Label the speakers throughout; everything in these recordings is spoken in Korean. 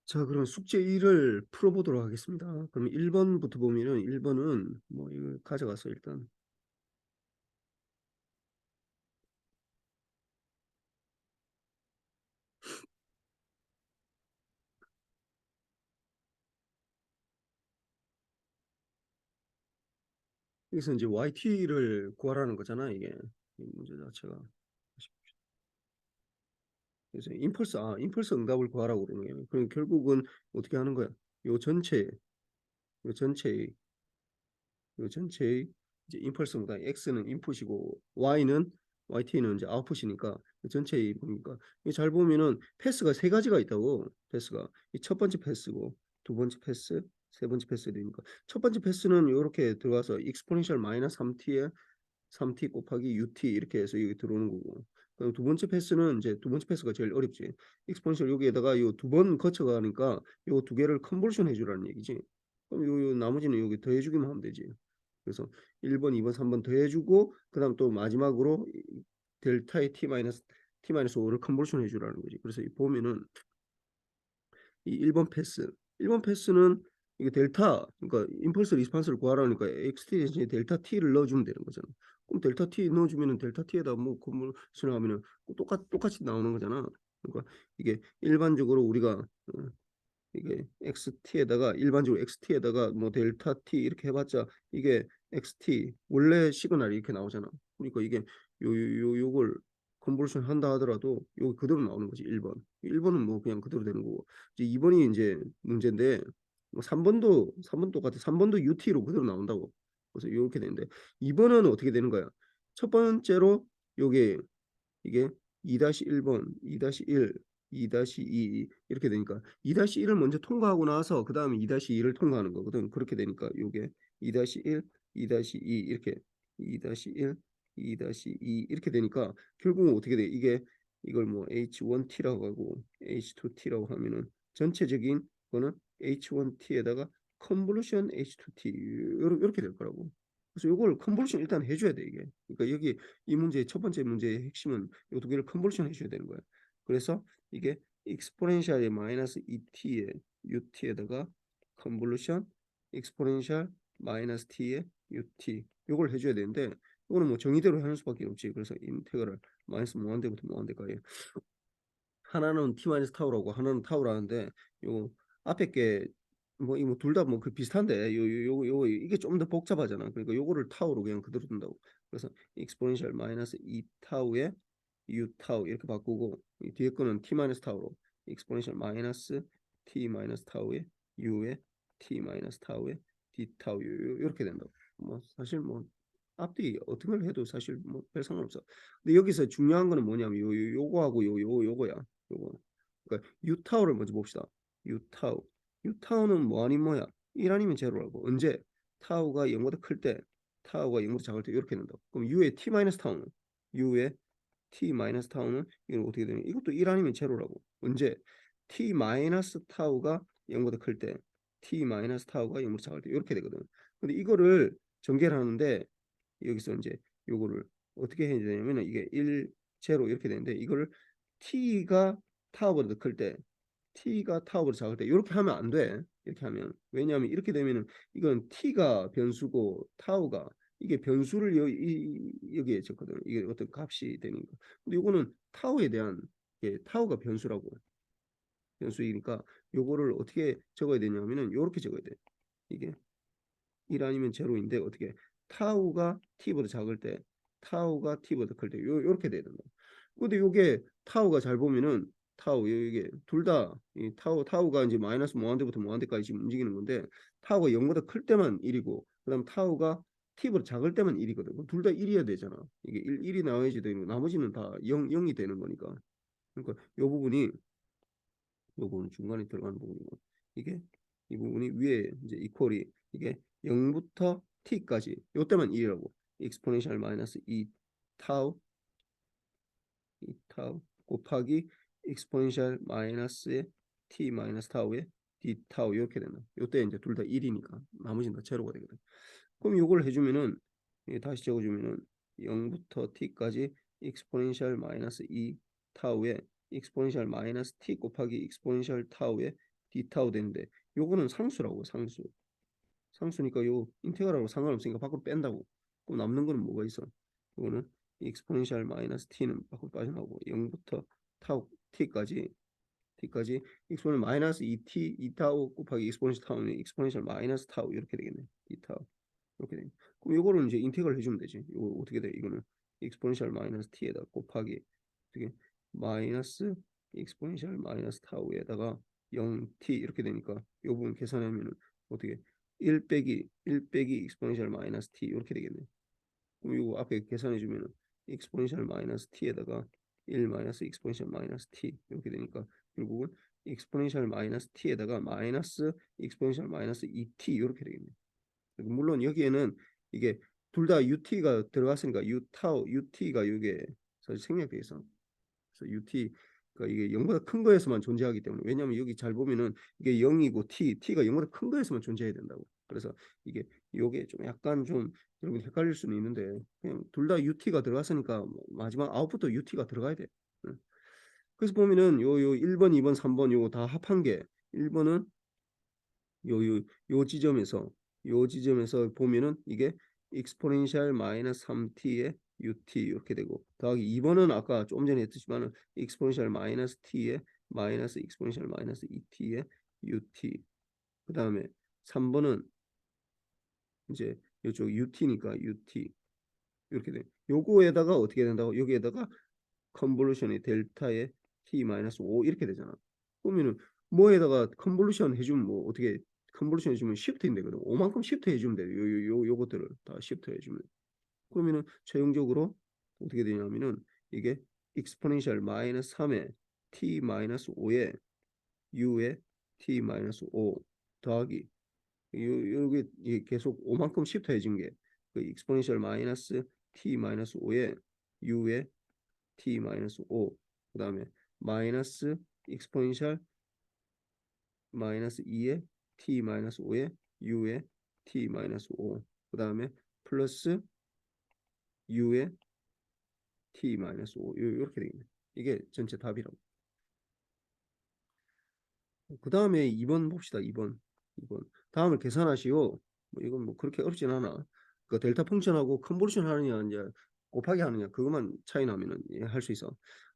Speaker 1: 자, 그럼 숙제 1을 풀어보도록 하겠습니다. 그럼 1번부터 보면은 1번은 뭐 이거 가져가서 일단 여기서 이제 yt를 구하라는 거잖아, 이게. 이 문제 자체가. 그래서 임펄스 응답을 구하라고 그러는 거예요. 그럼 결국은 어떻게 하는 거야? 요 전체, 요 전체 이 전체의 이제 임펄스 응답 x는 인풋이고 yt는 이제 아웃풋이니까 전체의 보니까 잘 보면은 패스가 세 가지가 있다고. 패스가 이 첫 번째 패스고 두 번째 패스, 세 번째 패스 되니까 첫 번째 패스는 이렇게 들어가서 익스포넨셜 마이너스 3t에 3t 곱하기 ut 이렇게 해서 여기 들어오는 거고. 그럼 두 번째 패스는 이제 두 번째 패스가 제일 어렵지. 익스포넨셜 여기에다가 요 두 번 거쳐가니까 요 두 개를 컨볼션 해주라는 얘기지. 그럼 요 나머지는 여기 더해주기만 하면 되지. 그래서 1번, 2번, 3번 더해주고 그다음 또 마지막으로 델타의 t-5를 컨볼션 해주라는 거지. 그래서 보면은 이 1번 패스. 1번 패스는 이게 델타, 그러니까 임펄스 리스판스를 구하라니까 xt 대신에 델타 t를 넣어주면 되는 거잖아. 그럼 델타 t 넣어주면은 델타 t에다 뭐 컨볼션을 하면은 똑같이 나오는 거잖아. 그러니까 이게 일반적으로 우리가 이게 xt에다가 일반적으로 xt에다가 뭐 델타 t 이렇게 해봤자 이게 xt 원래 시그널이 이렇게 나오잖아. 그러니까 이게 요걸 컨볼션 한다 하더라도 요 그대로 나오는 거지. 1번은 뭐 그냥 그대로 되는 거고 이제 2번이 이제 문제인데 뭐 3번도 똑같아. 3번도 ut로 그대로 나온다고. 그래서 이렇게 되는데 2번은 어떻게 되는 거야? 첫 번째로 요게 이게 2-1번, 2-1, 2-2 이렇게 되니까 2-1을 먼저 통과하고 나서 그 다음에 2-2를 통과하는 거거든. 그렇게 되니까 요게 2-1, 2-2 이렇게 2-1, 2-2 이렇게 되니까 결국은 어떻게 돼? 이게 이걸 뭐 H1T라고 하고 H2T라고 하면은 전체적인 거는 H1T에다가 컨볼루션 H2T 이렇게 될 거라고. 그래서 요걸 컨볼루션 일단 해줘야 돼 이게. 그러니까 여기 이 문제의 첫 번째 문제의 핵심은 이 두 개를 컨볼션 해줘야 되는 거야. 그래서 이게 익스포넨셜의 마이너스 2t에 ut에다가 컨볼루션 익스포넨셜 마이너스 t에 ut 요걸 해줘야 되는데 이거는 뭐 정의대로 하는 수밖에 없지. 그래서 인테그랄 마이너스 무한대부터 무한대까지 하나는 t 마이너스 타우라고 하나는 타우라는데 요 앞에 게 뭐 이거 둘 다 뭐 그 비슷한데 요 이게 좀 더 복잡하잖아. 그러니까 요거를 타우로 그냥 그대로 둔다고. 그래서 익스포넨셜 마이너스 2 타우에 u 타우 이렇게 바꾸고 이 뒤에 거는 t 마이너스 타우로 익스포넨셜 마이너스 t 마이너스 타우에 u에 t 마이너스 타우에 d 타우 이렇게 된다고. 뭐 사실 뭐 앞뒤 어떤 걸 해도 사실 뭐 별 상관없어. 근데 여기서 중요한 거는 뭐냐면 요거하고 요거야. 요거. 그러니까 유타우를 먼저 봅시다. 유타우. 유타우는 뭐 아닌 뭐야? 1 아니면 제로라고. 언제? 타우가 0보다 클 때, 타우가 0보다 작을 때 이렇게 된다고. 그럼 U의 T 마이너스 타우는? U의 T 마이너스 타우는 이건 어떻게 되냐? 이것도 1 아니면 제로라고. 언제? T 마이너스 타우가 0보다 클 때, T 마이너스 타우가 0보다 작을 때 이렇게 되거든. 근데 이거를 전개를 하는데 여기서 이제 요거를 어떻게 해야 되냐면 이게 1, 제로 이렇게 되는데 이거를 t가 타워보다 더 클 때, t가 타워보다 작을 때 이렇게 하면 안 돼. 이렇게 하면 왜냐하면 이렇게 되면은 이건 t가 변수고 타우가 이게 변수를 여기에 적거든. 이게 어떤 값이 되는 거. 근데 요거는 타우에 대한 타우가 변수이니까 요거를 어떻게 적어야 되냐면은 요렇게 적어야 돼. 이게 1 아니면 제로인데 어떻게 타우가 t보다 작을 때 타우가 t보다 클 때 요렇게 돼야 된다. 근데 요게 타우가 잘 보면은 타우 이게 둘 다 이 타우가 이제 마이너스 무한대부터 무한대까지 지금 움직이는 건데 타우가 0보다 클 때만 1이고 그다음 타우가 t보다 작을 때만 1이거든. 둘 다 1이어야 되잖아. 이게 1이 나와야지 되는 거. 나머지는 다 0이 되는 거니까. 그러니까 요 부분이 요거는 중간에 들어가는 부분이고 이게 이 부분이 위에 이제 이퀄이 이게 0부터 t까지 요때만 1이라고 익스포넨셜 마이너스 2 타우 2 타우 곱하기 익스포넨셜 마이너스 t 마이너스 타우에 d 타우 이렇게 된다. 요때 이제 둘 다 1이니까 나머지는 다 제로가 되거든. 그럼 요걸 해주면은 다시 적어주면은 0부터 t까지 익스포넨셜 마이너스 2 타우에 익스포넨셜 마이너스 t 곱하기 익스포넨셜 타우에 d 타우 되는데 요거는 상수라고 상수. 상수니까 요 인테그랄하고 상관없으니까 밖으로 뺀다고. 그럼 남는 거는 뭐가 있어? 이거는 익스포넨셜 마이너스 t는 밖으로 빠져나오고 0부터 타우 t까지 익스포넨 마이너스 2t 2타우 곱하기 익스포넨셜 타우는 익스포넨셜 마이너스 타우 이렇게 되겠네. 2타우 이렇게 돼. 그럼 요거를 이제 인테그랄 해주면 되지. 이거 어떻게 돼? 이거는 익스포넨셜 마이너스 t에다 곱하기 어떻게 마이너스 익스포넨셜 마이너스 타우에다가 0t 이렇게 되니까 요 부분 계산하면은 어떻게 1 빼기 익스포넨셜 마이너스 t 이렇게 되겠네. 그럼 이거 앞에 계산해 주면은 익스포넨셜 마이너스 t에다가 1 마이너스 익스포넨셜 마이너스 t 이렇게 되니까 결국은 익스포넨셜 마이너스 t에다가 마이너스 익스포넨셜 마이너스 2t 이렇게 되겠네. 물론 여기에는 이게 둘 다 ut가 들어갔으니까 ut가 이게 사실 생략돼 있어. 그래서 ut가 이게 0보다 큰 거에서만 존재하기 때문에 왜냐하면 여기 잘 보면은 이게 0이고 t가 0보다 큰 거에서만 존재해야 된다고. 그래서 이게 요게 좀 약간 좀 여러분 헷갈릴 수는 있는데 그냥 둘 다 ut가 들어갔으니까 뭐 마지막 아웃부터 ut가 들어가야 돼. 응. 그래서 보면은 요 1번, 2번, 3번 요거 다 합한 게 1번은 요 지점에서 보면은 이게 익스포넨셜 마이너스 3t의 ut 이렇게 되고 더하기 2번은 아까 좀 전에 했지만은 익스포넨셜 마이너스 t의 마이너스 익스포넨셜 마이너스 2t의 ut 그 다음에 3번은 이제 이쪽 ut니까 ut 이렇게 돼. 요거에다가 어떻게 된다고? 여기에다가 컨볼루션의 델타의 t-5 이렇게 되잖아. 그러면은 뭐에다가 컨볼루션 해주면 뭐 어떻게 컨볼루션 해주면 시프트인데 거든. 5만큼 시프트 해주면 돼. 요것들을 다 시프트 해주면. 그러면은 최종적으로 어떻게 되냐면은 이게 익스포넨셜 마이너스 3의 t-5에 u의 t-5 더하기 여기 계속 5만큼 시프트 해준 게그 익스포넨셜 마이너스 t-5에 u의 t-5 그 다음에 마이너스 익스포넨셜 마이너스 2의 t-5에 u의 t-5 그 다음에 플러스 u의 t-5 이렇게 되겠네. 이게 전체 답이라고. 그 다음에 2번 봅시다. 2번 다음을 계산하시오. 뭐 이건 뭐 그렇게 어렵진 않아. 그 델타 펑션하고 컨볼루션 하느냐 이제 곱하기 하느냐 그것만 차이 나면은 할 수 있어.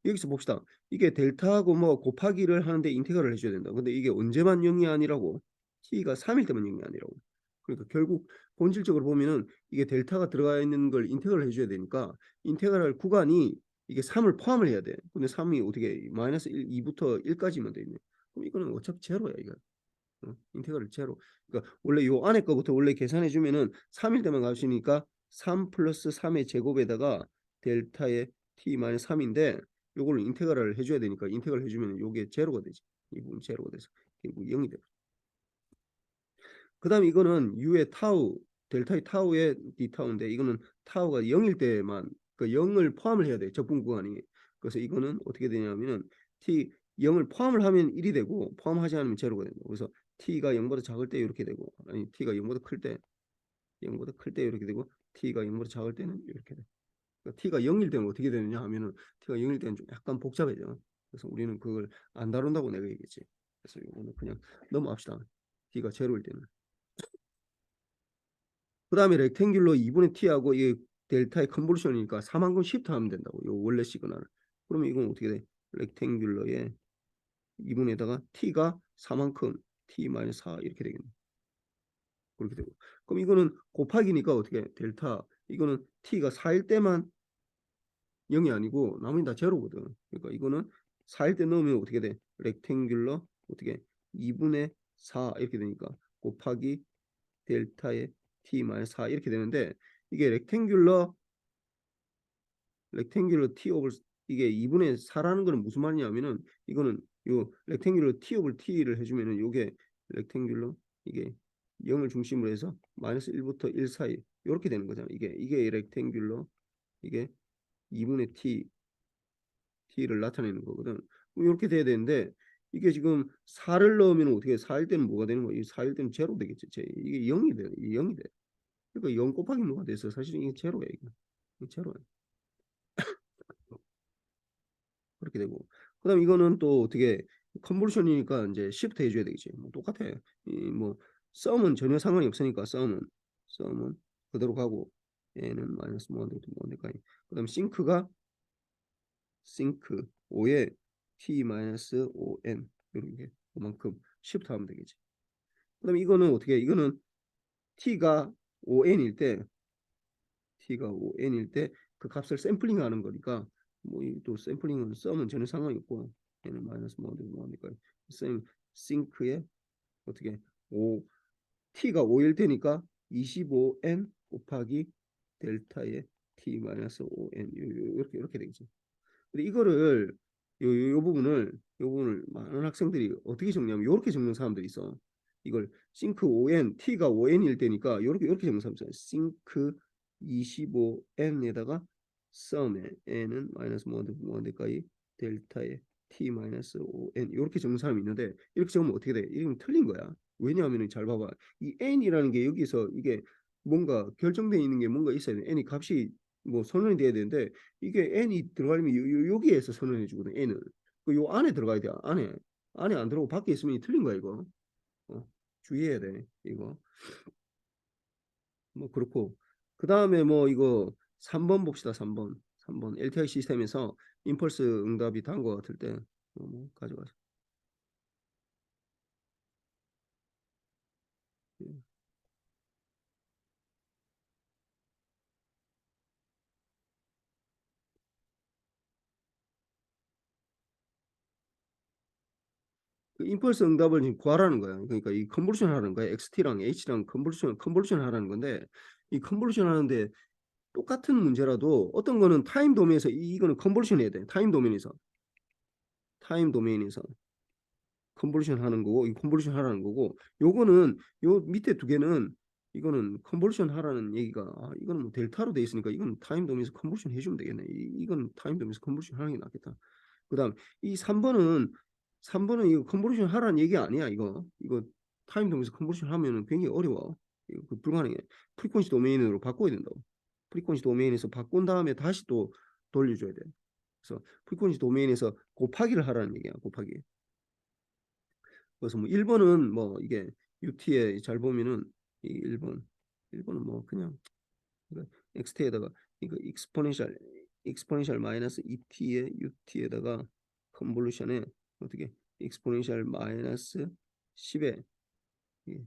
Speaker 1: 여기서 봅시다. 이게 델타하고 뭐 곱하기를 하는데 인테그랄을 해줘야 된다. 근데 이게 언제만 0이 아니라고? t가 3일 때만 0이 아니라고. 그러니까 결국 본질적으로 보면은 이게 델타가 들어가 있는 걸 인테그랄 해줘야 되니까 인테그랄 구간이 이게 3을 포함을 해야 돼. 근데 3이 어떻게 마이너스 1, 2부터 1까지만 돼 있네. 그럼 이거는 어차피 제로야 이거. 인테그랄 제로. 그러니까 원래 요 안에 거부터 원래 계산해 주면은 3일 때만 가시니까 3 플러스 3의 제곱에다가 델타의 t-3인데 요거를 인테그랄을 해줘야 되니까 인테그랄 해주면 요게 제로가 되지. 이 부분 제로가 돼서 결국 0이 돼. 그 다음에 이거는 u의 타우 델타의 타우의 d타우인데 이거는 타우가 0일 때만 그 0을 포함을 해야 돼. 적분 구간이. 그래서 이거는 어떻게 되냐면은 t 0을 포함을 하면 1이 되고 포함하지 않으면 제로가 된다. 그래서 t가 0보다 작을 때 이렇게 되고 아니 t가 0보다 클 때 0보다 클 때 이렇게 되고 t가 0보다 작을 때는 이렇게 돼. 그러니까 t가 0일 때는 어떻게 되느냐 하면은 t가 0일 때는 좀 약간 복잡해져. 그래서 우리는 그걸 안 다룬다고 내가 얘기했지. 그래서 이거는 그냥 넘어갑시다. t가 제로일 때는. 그 다음에 렉탱귤러 2분의 t하고 이 델타의 컨볼루션이니까 4만큼 시프트 하면 된다고. 요 원래 시그널을. 그러면 이건 어떻게 돼? 렉탱귤러의 2분에다가 t가 4만큼 t-4 이렇게 되겠네. 그렇게 되고. 그럼 이거는 곱하기니까 어떻게 해? 델타 이거는 t가 4일 때만 0이 아니고 나머지 다 제로거든. 그러니까 이거는 4일 때 넣으면 어떻게 돼? 렉탱귤러 어떻게 2분의 4 이렇게 되니까 곱하기 델타의 t-4 이렇게 되는데 이게 렉탱귤러 t 오브 이게 2분의 4라는 거는 무슨 말이냐면은 이거는 요 렉탱귤러 t 오브 t를 해주면은 요게 렉탱귤러 이게 0을 중심으로 해서 마이너스 1부터 1 사이 이렇게 되는 거잖아. 이게 렉탱귤러 이게 2분의 t를 나타내는 거거든. 이렇게 돼야 되는데 이게 지금 4를 넣으면 어떻게 4일 때는 뭐가 되는 거야? 이 4일 때는 제로 되겠지. 이게 0이 돼. 이게 0이 돼. 그러니까 0 곱하기 뭐가 돼서 사실은 이게 제로야 이거. 이게 제로야. 그렇게 되고. 그다음 이거는 또 어떻게 컨볼루션이니까 이제 시프트 해줘야 되겠지. 뭐 똑같아. 이 뭐 썸은 전혀 상관이 없으니까 썸은 그대로 가고 얘는 마이너스 뭐니까 그다음 싱크 5에 t 마이너스 5n 이런 게 그만큼 시프트 하면 되겠지. 그다음에 이거는 어떻게 해? 이거는 t가 5n일 때 t가 5n일 때 그 값을 샘플링 하는 거니까 뭐 또 샘플링은 썸은 전혀 상관이 없고 얘는 마이너스 뭐니까 싱크에 어떻게 5 t가 5일 때니까 25n 곱하기 델타의 t 마이너스 5n 이렇게 되겠지. 근데 이거를 요 부분을 많은 학생들이 어떻게 적냐면 이렇게 적는 사람들이 있어. 이걸 싱크 5n t가 5n일 때니까 이렇게 적는 사람이 있어요. 싱크 25n에다가 썸에 n은 마이너스 뭐인데까지 델타의 t 마이너스 5n 이렇게 적는 사람이 있는데 이렇게 적으면 어떻게 돼? 이건 틀린 거야. 왜냐하면 잘 봐봐. 이 n이라는 게 여기서 이게 뭔가 결정되어 있는 게 뭔가 있어야 돼. n이 값이 뭐 선언이 돼야 되는데 이게 n이 들어가려면 여기에서 선언해 주거든. n을 요 안에 들어가야 돼. 안에 안 들어오고 밖에 있으면 틀린 거야 이거. 주의해야 돼 이거. 뭐 그렇고 그 다음에 뭐 이거 3번 봅시다. 3번 LTI 시스템에서 임펄스 응답이 다른 것 같을 때 뭐 가져가서 그 임펄스 응답을 지금 구하라는 거야. 그러니까 이 컨볼루션 하라는 거야. XT랑 H랑 컨볼루션 하라는 건데 이 컨볼루션 하는데 똑같은 문제라도 어떤 거는 타임 도메인에서 이거는 컨볼루션 해야 돼. 타임 도메인에서 컨볼루션 하는 거고 이 컨볼루션 하라는 거고 요거는 요 밑에 두 개는 이거는 컨볼루션 하라는 얘기가 이거는 뭐 델타로 돼 있으니까 이건 타임 도메인에서 컨볼루션 해주면 되겠네. 이건 타임 도메인에서 컨볼루션 하는 게 낫겠다. 그다음 이 3번은 이거 컨볼루션 하라는 얘기 아니야. 이거 타임 도메인에서 컨볼루션 하면은 굉장히 어려워. 이거 불가능해. 프리퀀시 도메인으로 바꿔야 된다고. 프리퀀시 도메인에서 바꾼 다음에 다시 또 돌려줘야 돼. 그래서 프리퀀시 도메인에서 곱하기를 하라는 얘기야. 곱하기. 그래서 뭐 1번은 뭐 이게 UT에 잘 보면은 이 1번은 뭐 그냥 XT에다가 이거 익스포넨셜 마이너스 ET에 UT에다가 컨볼루션에 어떻게 익스포넨셜 마이너스 10에 이게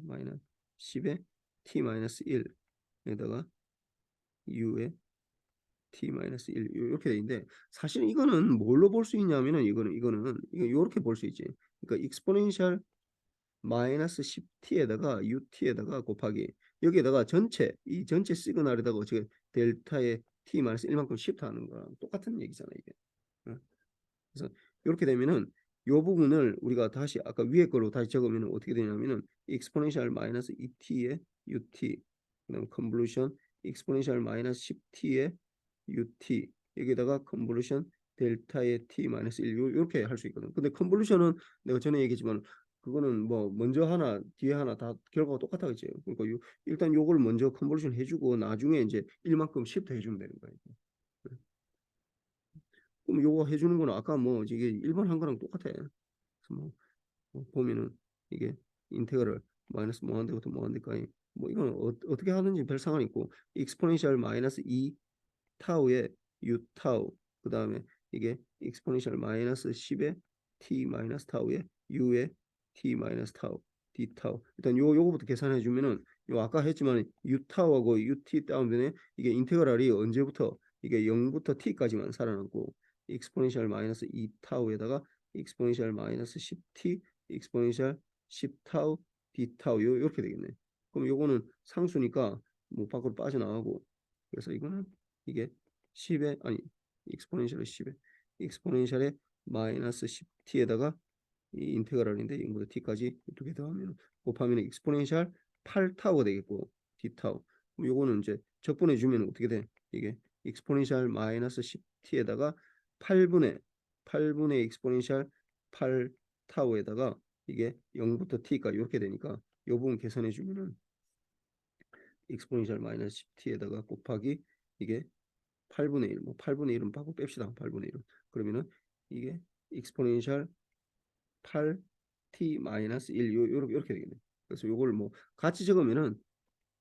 Speaker 1: 마이너스 10에 T 마이너스 1에다가 U에 T 마이너스 1 이렇게 돼 있는데 사실은 이거는 뭘로 볼 수 있냐면은 이거는 이거 이렇게 볼 수 있지. 그러니까 익스포넨셜 마이너스 10t에다가 ut에다가 곱하기 여기에다가 이 전체 시그널에다가 어떻게 델타의 t 마이너스 1만큼 시프트하는 거랑 똑같은 얘기잖아 이게. 그래서 이렇게 되면은 요 부분을 우리가 다시 아까 위에 걸로 다시 적으면 어떻게 되냐면은 익스포넨셜 마이너스 2t의 ut 그다음 컨볼루션 익스포넨셜 마이너스 10t의 ut 여기다가 컨볼루션 델타의 t 마이너스 1 이렇게 할 수 있거든. 근데 컨볼루션은 내가 전에 얘기했지만 그거는 뭐 먼저 하나 뒤에 하나 다 결과가 똑같아겠지. 그러니까 일단 요걸 먼저 컨볼루션 해주고 나중에 이제 1만큼 시프트 해주면 되는 거예요. 그럼 요거 해주는 거는 아까 뭐 이게 1번 한 거랑 똑같아. 그래서 뭐 보면은 이게 인테그럴 마이너스 뭐한대부터 뭐한대까지 뭐 이건 어떻게 하는지 별 상관 있고 익스포넨셜 마이너스 2 타우에 u 타우 그 다음에 이게 익스포넨셜 마이너스 10에 t 마이너스 타우에 u에 t 마이너스 타우 d 타우 일단 요거부터 계산해 주면은 요 아까 했지만 u 타우하고 ut 다음에 이게 인테그랄이 언제부터 이게 0부터 t까지만 살아남고 익스포넨셜 마이너스 2 타우에다가 익스포넨셜 마이너스 10t 익스포넨셜 10 타우 d 타우 요렇게 되겠네. 그럼 요거는 상수니까 뭐 밖으로 빠져나가고 그래서 이거는 이게 10에 아니 익스포넨셜의 10에 익스포넨셜의 마이너스 10t에다가 이 인테그랄인데 0부터 t까지 두 개 더하면 곱하면 익스포넨셜 8타우가 되겠고 d타우 요거는 이제 적분해 주면 어떻게 돼? 이게 익스포넨셜 마이너스 10t에다가 8분의 익스포넨셜 8타우에다가 이게 0부터 t까지 이렇게 되니까 요 부분 계산해 주면은 익스포넨셜 마이너스 10t에다가 곱하기 이게 8분의 1, 뭐 8분의 1은 바로 뺍시다. 8분의 1은. 그러면은 이게 익스포넨셜 8t 마이너스 1 요렇게 되겠네. 그래서 요걸 뭐 같이 적으면은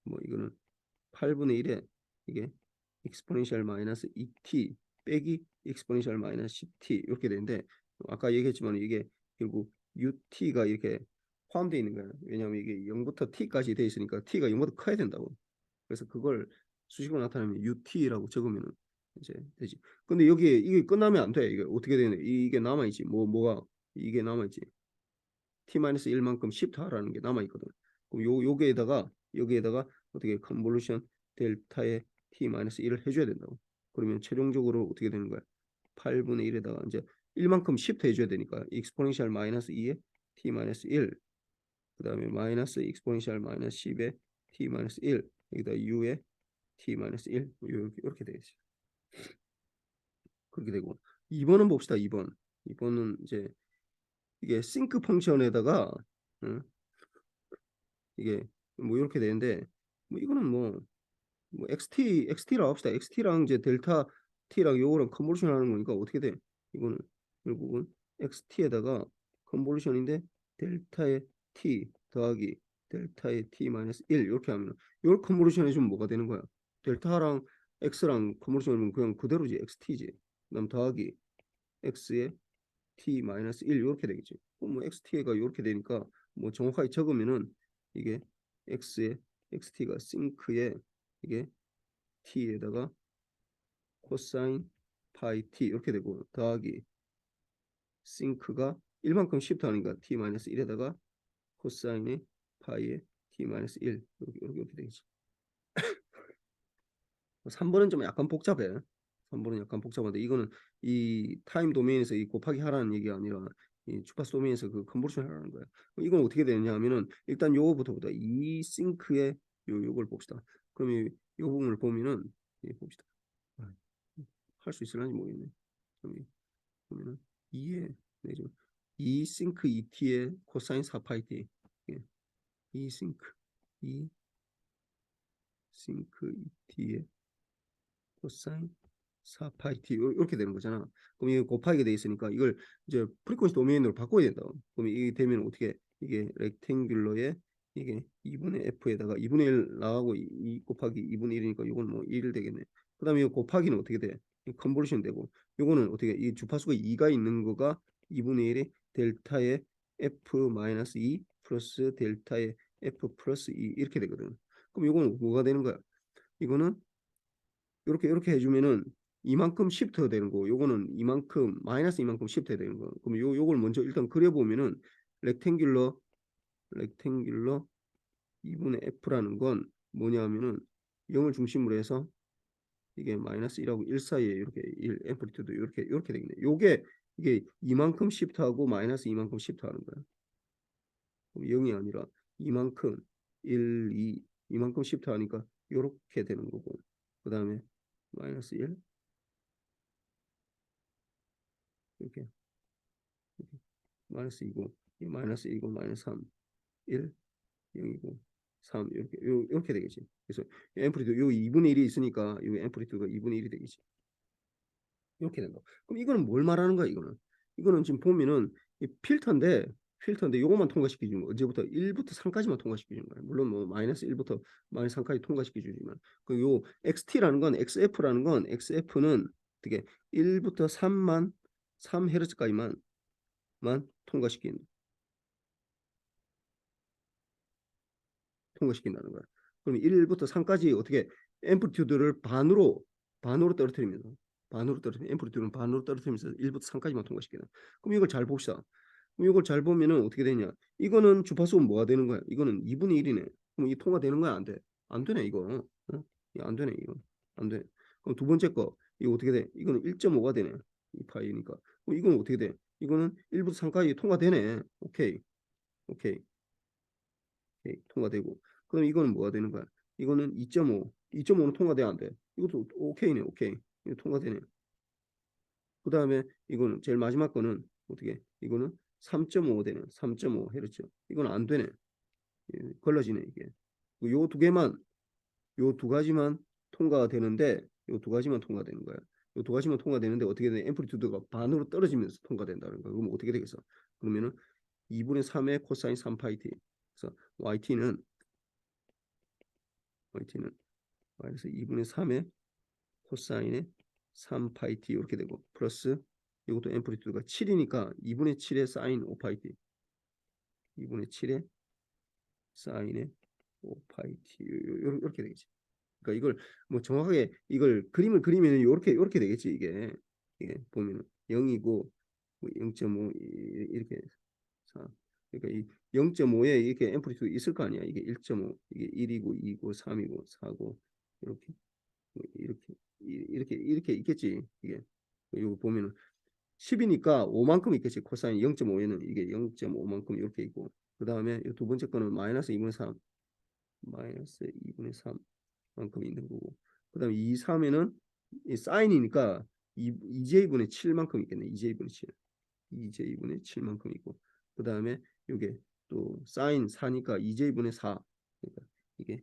Speaker 1: 뭐 이거는 8분의 1에 이게 익스포넨셜 마이너스 2t 빼기 익스포넨셜 마이너스 10t 이렇게 되는데 아까 얘기했지만 이게 결국 ut가 이렇게 포함되어 있는 거야. 왜냐하면 이게 0부터 t까지 돼 있으니까 t가 0보다 커야 된다고. 그래서 그걸 수식으로 나타내면 ut라고 적으면 이제 되지. 근데 여기에 이게 끝나면 안 돼. 이게 어떻게 되냐? 이게 남아 있지. 뭐가 이게 남아 있지. t-1만큼 시프트하라는 게 남아 있거든. 그럼 여기에다가 어떻게 컨볼루션 델타의 t-1을 해줘야 된다고. 그러면 최종적으로 어떻게 되는 거야? 8분의 1에다가 이제 1만큼 시프트 해줘야 되니까 익스포넨셜 마이너스 2에 t-1 그 다음에 마이너스 익스포넨셜 마이너스 10에 t-1 여기다 u에 t-1 이렇게 되겠지. 그렇게 되고 2번은 봅시다. 2번은 이제 이게 싱크 펑션에다가 이게 뭐 이렇게 되는데 뭐 이거는 뭐 XT라고 합시다. XT랑 이제 델타 T랑 요거랑 컨볼루션 하는 거니까 어떻게 돼? 이거는 결국은 XT에다가 컨볼루션인데 델타의 T 더하기 델타의 T 마이너스 1 이렇게 하면 이걸 컨볼루션 해주면 뭐가 되는 거야? 델타랑 X랑 컨볼루션 하면 그냥 그대로지. XT지. 그다음 더하기 X의 T 마이너스 1 이렇게 되겠지. 뭐 XT가 이렇게 되니까 뭐 정확하게 적으면은 이게 X의 XT가 싱크에 이게 T에다가 코사인 파이 T 이렇게 되고 더하기 싱크가 1만큼 시프트 하니까 T 마이너스 1에다가 코사인의 파이의 T 마이너스 1 이렇게 되겠지. 3번은 좀 약간 복잡해. 3번은 약간 복잡한데 이거는 이 타임 도메인에서 이 곱하기 하라는 얘기가 아니라 이 주파수 도메인에서 그 컨버션 하라는 거야. 이건 어떻게 되느냐 하면은 일단 요거부터 보다 이 싱크의 요걸 봅시다. 그럼 이 부분을 보면은 봅시다. 할 수 있을런지 모르겠네. 보면은 2에 내죠. 2 싱크 2t의 코사인 4파이 t. 예. 2 싱크 2 싱크 2t의 코사인 4파이 t 이렇게 되는 거잖아. 그럼 이거 곱하기가 돼 있으니까 이걸 이제 프리퀀시 도메인으로 바꿔야 된다. 그럼 이게 되면 어떻게 이게 렉탱귤러의 이게 2분의 f에다가 2분의 1 나가고 2 곱하기 2분의 1이니까 이건 뭐 1 되겠네. 그다음에 이 곱하기는 어떻게 돼? 컨볼루션 되고 요거는 어떻게 이 주파수가 2가 있는 거가 2분의 1이 델타의 f-2 플러스 델타의 f 플러스 2 이렇게 되거든. 그럼 요거는 뭐가 되는 거야? 이거는 이렇게 해주면은 이만큼 시프트가 되는 거. 요거는 이만큼 마이너스 이만큼 시프트가 되는 거. 그럼 요걸 먼저 일단 그려보면은 렉탱귤러 2분의 f라는 건 뭐냐면은 0을 중심으로 해서 이게 마이너스 1하고 1 사이에 이렇게 1 앰플리튜드 이렇게 되겠네. 요게 이게 이만큼 시프트하고 마이너스 이만큼 시프트하는 거야. 0이 아니라 이만큼 1, 2 이만큼 시프트하니까 이렇게 되는 거고. 그 다음에 마이너스 1 이렇게 마이너스 2고 마이너스 2고 마이너스 3 1 0이고 3 이렇게 되겠지. 그래서 앰플리튜드 요 2분의 1이 있으니까 이 앰플리튜드가 2분의 1이 되겠지. 이렇게 된다. 그럼 이거는 뭘 말하는 거야? 이거는 지금 보면은 이 필터인데 요것만 통과시켜 주는 거. 언제부터 1부터 3까지만 통과시켜 주는 거야. 물론 뭐 마이너스 1부터 마이너스 3까지 통과시켜 주지만 그요 XT라는 건 XF는 어떻게 1부터 3헤르츠까지만 통과시키는 통과시킨다는 거야. 그럼 1부터 3까지 어떻게 앰플리튜드를 반으로 떨어뜨립니다. 앰플리튜드는 반으로 떨어뜨리면서 1부터 3까지만 통과시키는. 그럼 이걸 잘 봅시다. 그럼 이걸 잘 보면은 어떻게 되냐? 이거는 주파수가 뭐가 되는 거야? 이거는 2분의 1이네. 그럼 이 통과되는 거야? 안 돼? 안 되네 이거. 어? 안 되네 이거. 안 돼. 그럼 두 번째 거 이거 어떻게 돼? 이거는 1.5가 되네. 이 파이니까. 그럼 이건 어떻게 돼? 이거는 1부터 3까지 통과되네. 오케이. 오케이. 오케이. 통과되고. 그럼 이거는 뭐가 되는 거야? 이거는 2.5. 2.5는 통과돼 안 돼? 이것도 오케이네. 오케이. 이거 통과되네. 그 다음에 이거는 제일 마지막 거는 어떻게? 이거는 3.5 되네. 3.5 헤르츠. 이건 안 되네. 걸러지네 이게. 요 두 가지만 통과가 되는데 요 두 가지만 통과되는 거야. 이 두 가지만 통과되는데 어떻게 되냐? 앰플리튜드가 반으로 떨어지면서 통과된다는 거야. 그러면 어떻게 되겠어? 그러면은 2분의 3의 코사인 3파이 t. 그래서 yt는 마이너스 2분의 3의 코사인의 3파이 t 이렇게 되고 플러스 이것도 앰플리튜드가 7이니까 2분의 7의 사인 5파이 t. 2분의 7의 사인의 5파이 t 이렇게 되겠지. 그러니까 이걸 뭐 정확하게 이걸 그림을 그리면 이렇게 되겠지 이게 보면은 0이고 뭐 0.5 이렇게 4. 그러니까 이 0.5에 이렇게 앰플리튜드 있을 거 아니야. 이게 1.5 이게 1이고 2고 3이고 4고 이렇게 이렇게 있겠지 이게. 이거 보면은 10이니까 5만큼 있겠지. 코사인 0.5에는 이게 0.5만큼 이렇게 있고 그 다음에 두 번째 거는 마이너스 2분의 3 마이너스 2분의 3만큼 있는 거고 그 다음에 2, 3에는 이 사인이니까 2j분의 7만큼 있겠네. 2j분의 7 2j분의 7만큼 있고 그 다음에 이게 또 사인 4니까 2j분의 4 그러니까 이게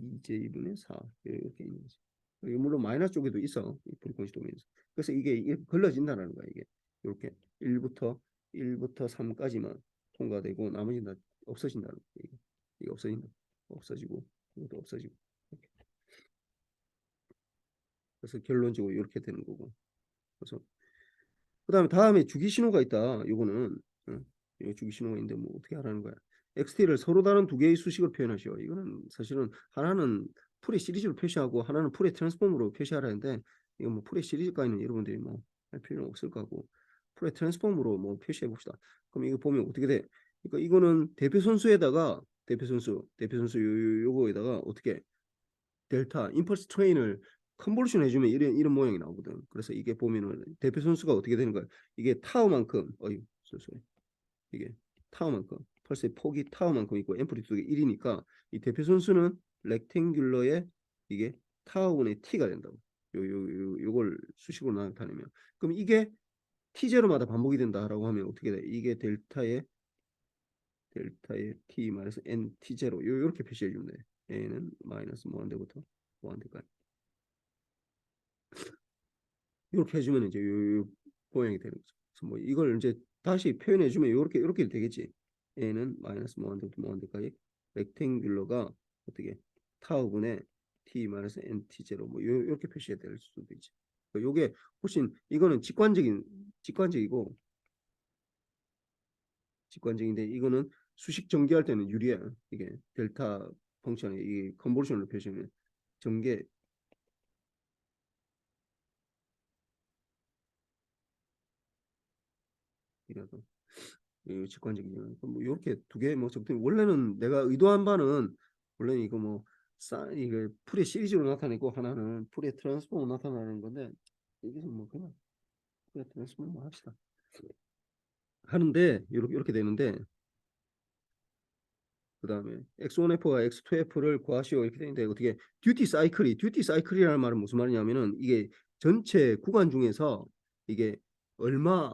Speaker 1: 2j분의 4 이렇게 있는 거죠. 물론 마이너스 쪽에도 있어. 프리퀀시 도메인에서. 그래서 이게 걸러진다는 거야. 이게 이렇게 1부터 3까지만 통과되고 나머지는 다 없어진다는 거야. 이게 없어진다. 없어지고 이것도 없어지고 이렇게. 그래서 결론적으로 이렇게 되는 거고. 그래서 다음에 주기 신호가 있다. 요거는 이거 주기 신호가 있는데 뭐 어떻게 하라는 거야? xt를 서로 다른 두 개의 수식으로 표현하시오. 이거는 사실은 하나는 풀의 시리즈로 표시하고 하나는 풀의 트랜스폼으로 표시하라는데 이거 뭐 풀의 시리즈까지는 여러분들이 뭐 할 필요는 없을 거고 풀의 트랜스폼으로 뭐 표시해 봅시다. 그럼 이거 보면 어떻게 돼? 그러니까 이거는 대표 선수 요거에다가 어떻게 델타 임펄스 트레인을 컨볼루션 해주면 이런 모양이 나오거든. 그래서 이게 보면은 대표 선수가 어떻게 되는 거야? 이게 타워만큼 이게 타워만큼 펄스의 폭이 타워만큼 있고 앰플리튜드가 1이니까 이 대표 선수는 렉탱귤러의 이게 타워분의 t가 된다고. 요걸 수식으로 나타내면 그럼 이게 t0마다 반복이 된다라고 하면 어떻게 돼? 이게 델타의 t 마이너스 n t0 이렇게 표시해 주면 돼. a는 마이너스 무한대부터 무한대까지. 이렇게 해주면 이제 요 모양이 되는 거죠. 그래서 뭐 이걸 이제 다시 표현해주면 이렇게 되겠지. a는 마이너스 무한대부터 무한대까지 렉탱귤러가 어떻게 타워분의 t 마이너스 nt 제로 뭐 이렇게 표시가 될 수도 있지. 요게 훨씬 이거는 직관적인데 이거는 수식 전개할 때는 유리해. 이게 델타 펑션이 이 컨볼루션으로 표시하면 전개 이라도 직관적이죠. 뭐 이렇게 두 개 뭐 적당히 원래는 내가 의도한 바는 원래는 이거 뭐 이게 풀의 시리즈로 나타내고 하나는 풀의 트랜스폼으로 나타나는 건데 여기서 뭐 그냥 풀의 트랜스폼으로 합시다. 하는데 이렇게 되는데 그 다음에 X1F와 X2F를 구하시오 이렇게 되는데 어떻게 듀티 사이클이라는 말은 무슨 말이냐면은 이게 전체 구간 중에서 이게 얼마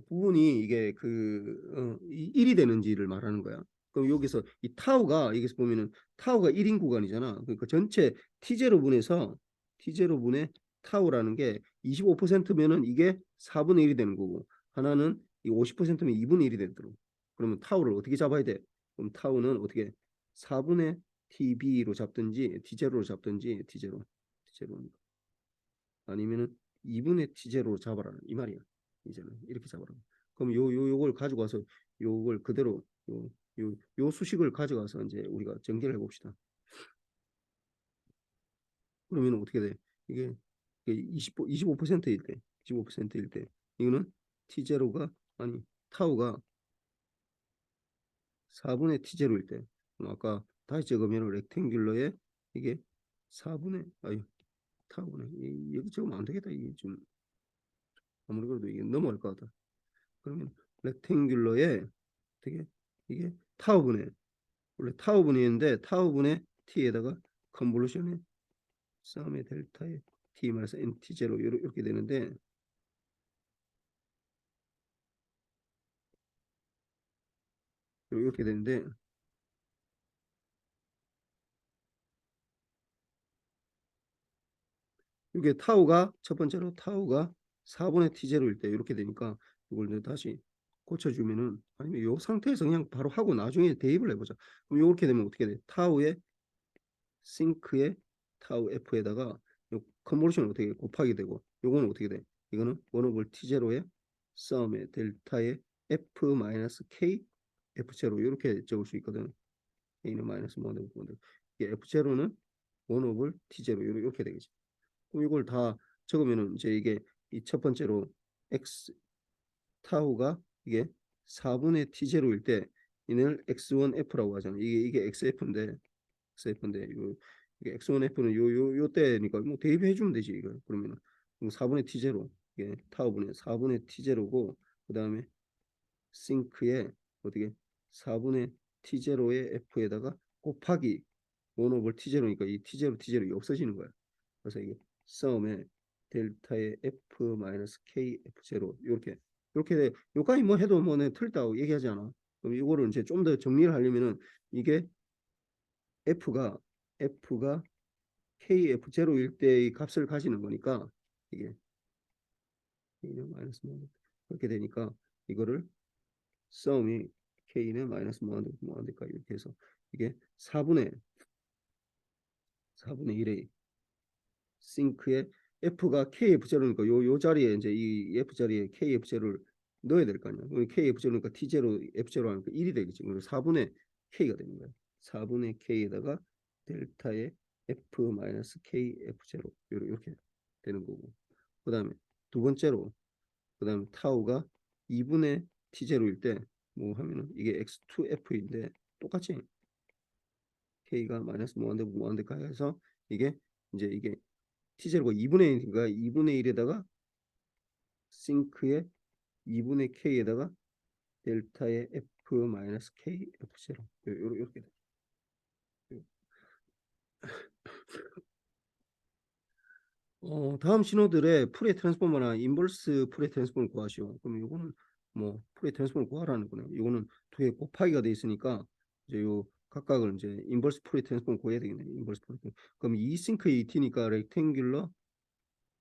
Speaker 1: 부분이 이게 1이 되는지를 말하는 거야. 그럼 여기서 이 타우가 여기서 보면은 타우가 1인 구간이잖아. 그러니까 전체 T0분에서 T0분의 타우라는 게 25%면은 이게 4분의 1이 되는 거고 하나는 이 50%면 2분의 1이 되도록. 그러면 타우를 어떻게 잡아야 돼? 그럼 타우는 어떻게 4분의 TB로 잡든지 T0로 잡든지 T0 아니면은 2분의 T0로 잡아라 이 말이야. 이제는 이렇게 잡아라. 그럼 요걸 가지고 와서 요걸 그대로 요 수식을 가져가서 이제 우리가 전개를 해봅시다. 그러면 어떻게 돼? 이게 25%일 때 25%일 때 이거는 T0가 아니 타우가 4분의 T0일 때 아까 다시 적으면 렉탱귤러에 이게 4분의 아유 타우네 여기 적으면 안 되겠다. 이게 좀 아무리 그래도 이게 넘어갈 것 같다. 그러면 렉탱귤러에 되게 이게 타우분의 원래 타우분이었는데 타우분의 t에다가 컨볼루션의 썸의 델타의 t 마이너스 nt 제로 이렇게 되는데 이렇게 되는데 이게 타우가 첫 번째로 타우가 4분의 t0일 때 이렇게 되니까 이걸 이제 다시 고쳐주면은 아니면 이 상태에서 그냥 바로 하고 나중에 대입을 해보자. 그럼 이렇게 되면 어떻게 돼? 타우의 싱크의 타우 f에다가 요 컨볼루션 어떻게 곱하기 되고 요거는 어떻게 돼? 이거는 원오블 t0의 썸의 델타의 f 마이너스 k f0 이렇게 적을 수 있거든. a는 마이너스 뭐되고 이게 f0는 원오블 t0 이렇게 되겠지. 그럼 이걸 다 적으면은 이제 이게 이 첫 번째로 x 타우가 이게 4분의 t0일 때 이는 x1f라고 하잖아. 이게 xf인데 이게 x1f는 요 때니까 뭐 대입해 주면 되지 이거. 그러면은 4분의 t0 이게 타우분의 4분의 t0고 그다음에 싱크에 어떻게 4분의 t0의 f에다가 곱하기 1 오버 t0니까 이 t0이 없어지는 거야. 그래서 이게 썸의 델타의 f 마이너스 k f0 이렇게 돼. 요까지 뭐 해도 뭐 내가 틀렸다고 얘기하지 않아. 그럼 이거를 이제 좀 더 정리를 하려면은 이게 f가 kf0일 때의 값을 가지는 거니까 이게 k는 마이너스 뭐 그렇게 되니까 이거를 썸이 k는 마이너스 뭐한대까 이렇게 해서 이게 4분의 1의 싱크에 F가 KF0니까 요 자리에 이제 이 F 자리에 KF0를 넣어야 될 거 아니야. KF0니까 T0 F0 하니까 1이 되겠지. 그래서 4분의 K가 되는 거야. 4분의 K에다가 델타의 F-K F0 이렇게 되는 거고. 그다음에 두 번째로 그다음에 타우가 2분의 T0일 때 뭐 하면은 이게 X2F인데 똑같이 K가 마이너스 무한대가 해서 이게 이제 이게 T0가 2분의 1인가 2분의 1에다가 싱크의 2분의 K에다가 델타의 F 마이너스 K F0 이렇게 돼. 다음 신호들의 프레 트랜스포머나 인버스 프레 트랜스포머 구하시오. 그럼 이거는 뭐 프레 트랜스포머 구하라는 거네. 이거는 두 개 곱하기가 돼 있으니까 이제 요 각각을 이제 인버스 프레 트랜스포머 구해야 되겠네. 인버스 프레. 그럼 이 싱크의 T니까 렉탱귤러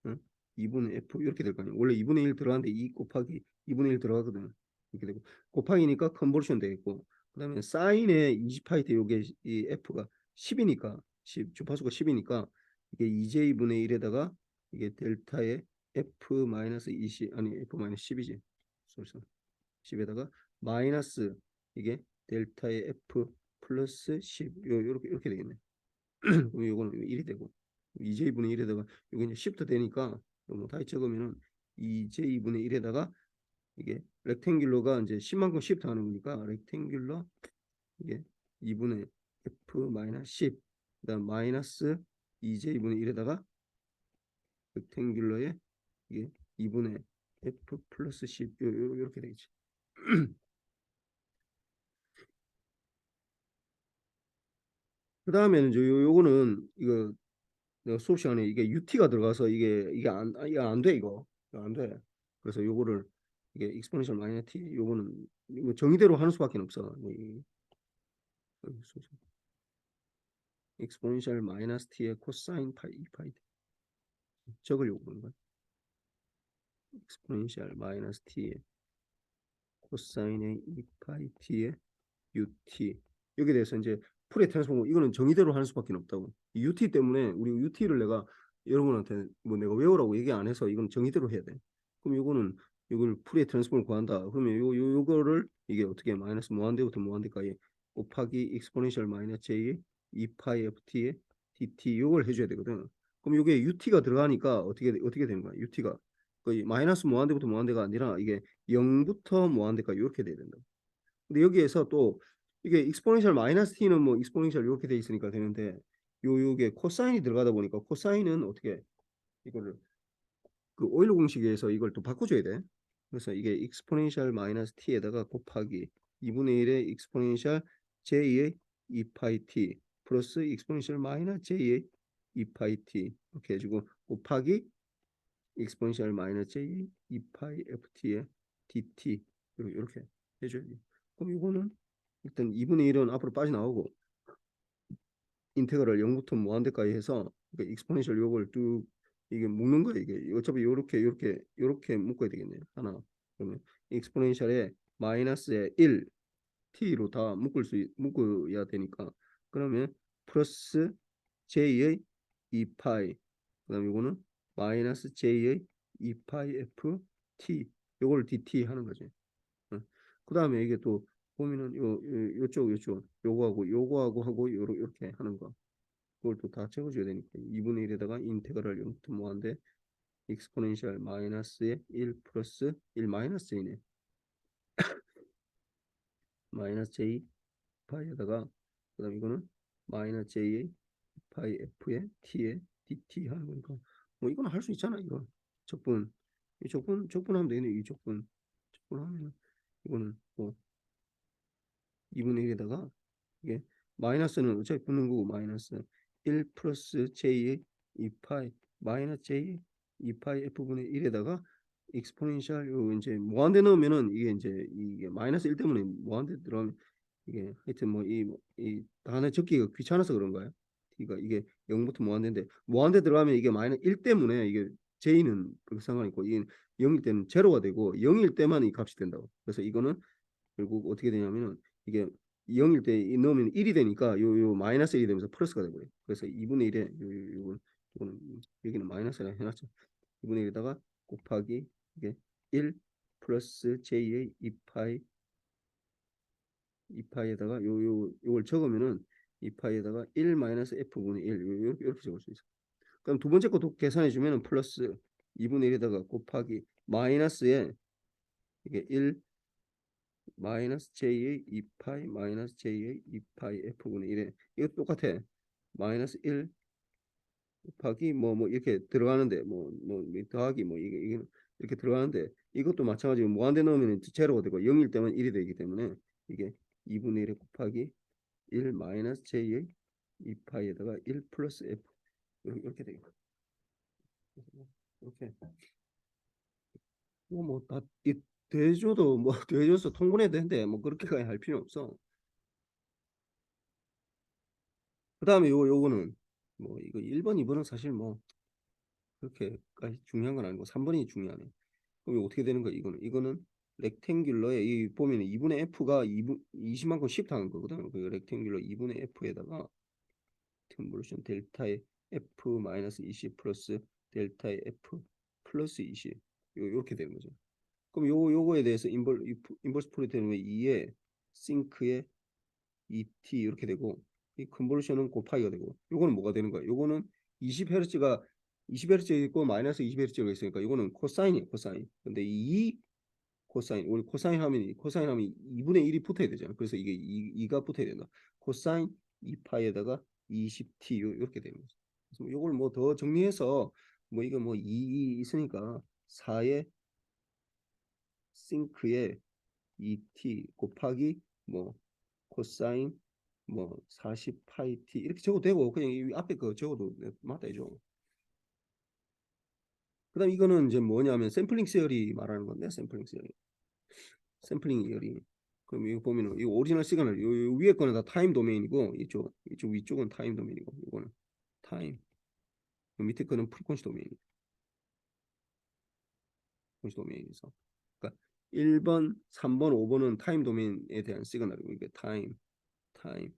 Speaker 1: 응? 2분의 F 이렇게 될 거 아니야. 원래 2분의 1 들어가는데 2 곱하기 2분의 1 들어가거든. 이렇게 되고 곱하기니까 컨버션 되겠고 그다음에 사인의 20파이 때 요게 이 F가 10이니까 10 주파수가 10이니까 이게 2J분의 1에다가 이게 델타의 F 마이너스 20 아니 F 마이너스 10이지. 그래서 10에다가 마이너스 이게 델타의 F 플러스 10 이렇게 되겠네. 그럼 이거는 1이 되고 2J분의 1에다가 이거 이제 시프트 되니까 뭐 다시 적으면은 2J분의 1에다가 이게 렉탱귤러가 이제 10만큼 시프트 하는 거니까 렉탱귤러 이게 2분의 F 마이너스 10 그다음 마이너스 2J분의 1에다가 렉탱귤러에 이게 2분의 F 플러스 10 이렇게 되겠지. 그 다음에는 요거는 이거 내가 수업 시간에 이게 UT가 들어가서 이게 안 돼 이거 안 돼. 그래서 요거를 이게 익스포넨셜 마이너스 t 요거는 이거 정의대로 하는 수밖에 없어. 익스포넨셜 마이너스 t의 코사인 파이 2파이 적으려고 그러는 거야. 익스포넨셜 마이너스 t의 코사인의 2파이 t의 UT 여기에 대해서 이제 풀의 트랜스포머 이거는 정의대로 하는 수밖에 없다고. 이 UT 때문에 우리 UT를 내가 여러분한테 뭐 내가 외우라고 얘기 안 해서 이건 정의대로 해야 돼. 그럼 이거는 이걸 풀의 트랜스포머를 구한다. 그러면 요거를 이게 어떻게 마이너스 무한대부터 무한대까지 곱하기 익스포넨셜 마이너스 j 2파이 ft의 dt 이걸 해줘야 되거든. 그럼 이게 UT가 들어가니까 어떻게 되는 거야? UT가 거의 마이너스 무한대부터 무한대가 아니라 이게 0부터 무한대까지 이렇게 돼야 된다. 근데 여기에서 또 이게 익스포넨셜 마이너스 t는 뭐 익스포넨셜 이렇게 돼 있으니까 되는데 요게 코사인이 들어가다 보니까 코사인은 어떻게 이거를 그 오일러 공식에서 이걸 또 바꿔줘야 돼. 그래서 이게 익스포넨셜 마이너스 t에다가 곱하기 2분의 1의 익스포넨셜 j의 2파이 t 플러스 익스포넨셜 마이너스 j의 2파이 t 이렇게 해주고 곱하기 익스포넨셜 마이너스 j 2파이 ft의 dt 이렇게 해줘야지. 그럼 이거는 일단 2분의 1은 앞으로 빠져나오고 인테그럴 0부터 무한대까지 해서 그러니까 익스포넨셜 요걸 쭉 이게 묶는 거야 이게. 어차피 요렇게 묶어야 되겠네요. 하나. 그러면 익스포넨셜에 마이너스에 1 t로 다 묶어야 되니까 그러면 플러스 j의 2파이 그다음 요거는 마이너스 j의 2파이 f t 요걸 dt 하는 거지. 응. 그다음에 이게 또 보면은 요쪽 요거하고 하고 요렇게 하는 거 그걸 또 다 적어줘야 되니까 2분의 1에다가 인테그랄 0부터 무한대 익스포넨셜 마이너스의 1 플러스 1 마이너스 j네. 마이너스 j 파이에다가 그다음 이거는 마이너스 j의 파이 f의 t의 dt 하는 거니까 뭐 이거는 할 수 있잖아 이거 적분 이 적분하면 되네 이 적분하면 이거는 뭐 2분의 1에다가 이게 마이너스는 어차피 붙는 거고 마이너스 1 플러스 j의 2파이 마이너스 j의 2파이 f분의 1에다가 익스포넨셜 요 이제 무한대 넣으면은 이게 마이너스 1 때문에 무한대 들어가면 이게 하여튼 뭐 이 단어 적기가 귀찮아서 그런 거예요. 그러니까 이게 0부터 무한대인데 무한대 들어가면 이게 마이너스 1 때문에 이게 j는 그 상관이 있고 이 0일 때는 제로가 되고 0일 때만 이 값이 된다고. 그래서 이거는 결국 어떻게 되냐면은 이게 0일 때 넣으면 1이 되니까 요 마이너스 1이 되면서 플러스가 되고요. 그래서 2분의 1에 요거는 여기는 마이너스라 해놨죠. 2분의 1에다가 곱하기 이게 1 플러스 j의 2파이에다가 요걸 적으면은 2파이에다가 1 마이너스 f분의 1 이렇게 적을 수 있어. 그럼 두 번째 것도 계산해 주면은 플러스 2분의 1에다가 곱하기 마이너스에 이게 1 마이너스 j의 2파이 마이너스 j의 2파이 f분의 1에 이거 똑같아. 마이너스 1 곱하기 뭐 이렇게 들어가는데 뭐 더하기 뭐 이게 이렇게 들어가는데 이것도 마찬가지로 무한대 넣으면 제로가 되고 0일 때만 1이 되기 때문에 이게 2분의 1에 곱하기 1 마이너스 j의 2파이에다가 1 플러스 f 이렇게 되겠다. 이렇게 뭐다 대줘도 뭐 대줘서 통분해도 되는데 뭐 그렇게까지 할 필요 없어. 그다음에 요거는 뭐 이거 1번 2번은 사실 뭐 그렇게까지 중요한 건 아니고 3번이 중요하네. 그럼 이거 어떻게 되는 거야? 이거는 렉탱귤러에 이 보면 2분의 f가 20만큼 시프트하는 거거든. 그 렉탱귤러 2분의 f에다가 컨볼루션 델타의 f 마이너스 20 플러스 델타의 f 플러스 20 요렇게 되는 거죠. 그럼 요거에 대해서 인버스 프로테인은 2에 싱크에 2t 이렇게 되고 이 컨볼루션은 곱하기가 되고 요거는 뭐가 되는 거야? 요거는 20Hz가 20Hz 있고 마이너스 20Hz가 있으니까 이거는 코사인이에요, 코사인. 근데 이 코사인 우리 코사인 하면 2분의 1이 붙어야 되잖아. 그래서 이게 2가 붙어야 된다. 코사인 2파이에다가 20t 이렇게 되는 거죠. 그래서 요걸 뭐 더 정리해서 뭐 이거 뭐 2 있으니까 4의 싱크에 2t 곱하기 뭐 코사인 뭐 40파이 t 이렇게 적어도 되고 그냥 이 앞에 거 적어도 맞다이죠. 그다음 이거는 이제 뭐냐면 샘플링 시어리 말하는 건데 샘플링 시어리. 샘플링 시어리. 그럼 이거 보면은 이 오리지널 시그널 요 위에 거는 다 타임 도메인이고 이쪽 위쪽은 타임 도메인이고 이거는 타임. 요 밑에 거는 프리퀀시 도메인. 프리퀀시 도메인에서. 그러니까 1번, 3번, 5번은 타임 도메인에 대한 시그널이고 이게 타임, 타임,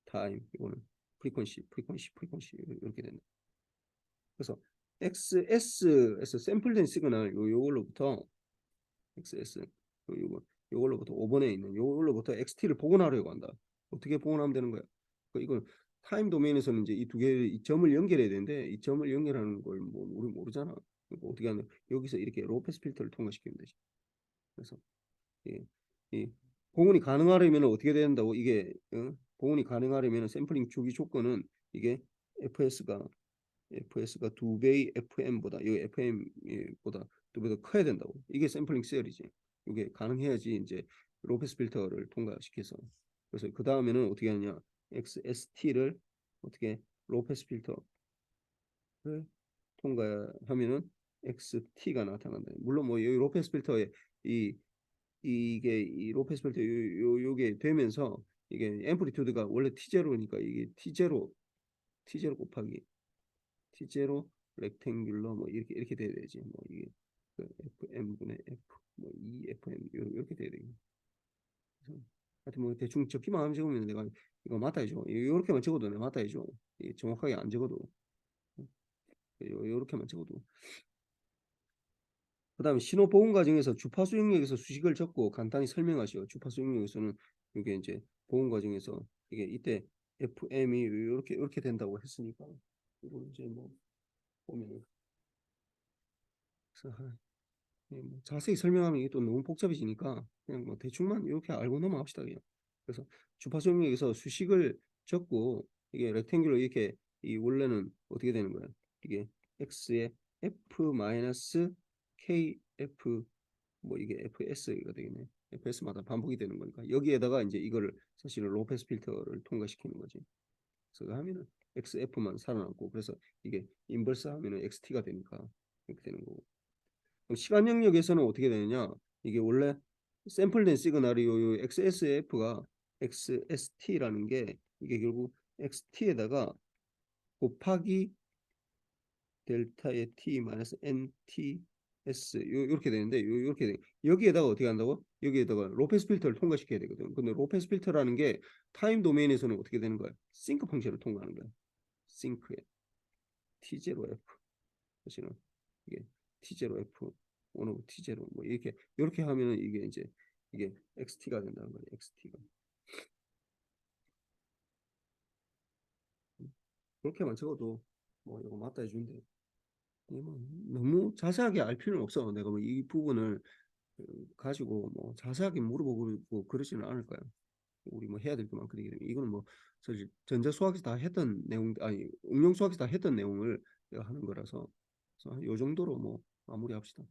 Speaker 1: 타임 이거는 프리퀀시 이렇게 된다. 그래서 XS에서 샘플된 시그널 요걸로부터 XS 요걸로부터 5번에 있는 요걸로부터 XT를 복원하려고 한다. 어떻게 복원하면 되는 거야? 이걸 타임 도메인에서는 이제 이 두 개의 이 점을 연결해야 되는데 이 점을 연결하는 걸 뭐 우리 모르잖아. 그러니까 어떻게 하면 여기서 이렇게 로우 패스 필터를 통과시키면 되지. 그래서 이, 이 복원이 가능하려면 어떻게 된다고 이게 복원이 가능하려면 샘플링 주기 조건은 이게 FS가 2배의 FM보다 이 FM보다 2배 더 커야 된다고. 이게 샘플링 셀이지. 이게 가능해야지 이제 로페스 필터를 통과시켜서. 그래서 그 다음에는 어떻게 하느냐? XST를 어떻게 로페스 필터를 통과하면은 XT가 나타난다. 물론 뭐 여기 로페스 필터에 이 이게 이 로페스 필터 요게 되면서 이게 앰플리튜드가 원래 T0니까 이게 T0 곱하기 T0 렉탱귤러 뭐 이렇게 돼야 되지. 뭐 이게 그 fm분의 f 뭐 2fm 이렇게 돼야 되겠네. 그래서 하여튼 뭐 대충 적기만 하면 적으면 내가 이거 맞다 해줘. 이렇게만 적어도 내가 맞다 해줘. 정확하게 안 적어도 요렇게만 적어도. 그다음에 신호 보온 과정에서 주파수 영역에서 수식을 적고 간단히 설명하시오. 주파수 영역에서는 이게 이제 보온 과정에서 이게 이때 FM이 이렇게 된다고 했으니까 이거 이제 뭐 보면은 그래서 뭐 자세히 설명하면 이게 또 너무 복잡해지니까 그냥 뭐 대충만 이렇게 알고 넘어갑시다 그냥. 그래서 주파수 영역에서 수식을 적고 이게 렉탱귤러 이렇게 이 원래는 어떻게 되는 거야? 이게 x의 f 마이너스 kf 뭐 이게 fs가 되겠네. fs마다 반복이 되는 거니까 여기에다가 이제 이거를 사실은 로페스 필터를 통과시키는 거지. 그래서 하면은 xf만 살아남고 그래서 이게 인버스 하면은 xt가 되니까 이렇게 되는 거고. 그럼 시간 영역에서는 어떻게 되느냐? 이게 원래 샘플된 시그널이 요 XSF가 XST라는 게 이게 결국 XT에다가 곱하기 델타의 T 마이너스 NTS 요렇게 되는데 요렇게 돼. 여기에다가 어떻게 한다고? 여기에다가 로페스 필터를 통과시켜야 되거든. 근데 로페스 필터라는 게 타임 도메인에서는 어떻게 되는 거야? 싱크 펑션을 통과하는 거야. 싱크에 T0F 사실은 이게 T0F 원오브 T0 뭐 이렇게 하면은 이게 이제 이게 XT가 된다는 거예요. XT가 그렇게만 적어도 뭐 이거 맞다 해준대. 뭐 너무 자세하게 알 필요는 없어. 내가 뭐 이 부분을 가지고 뭐 자세하게 물어보고 그러지는 않을 거야. 우리 뭐 해야 될 게 많거든. 이거는 뭐 사실 전자 수학에서 다 했던 내용 아니 응용 수학에서 다 했던 내용을 내가 하는 거라서 그래서 요 정도로 뭐 마무리합시다.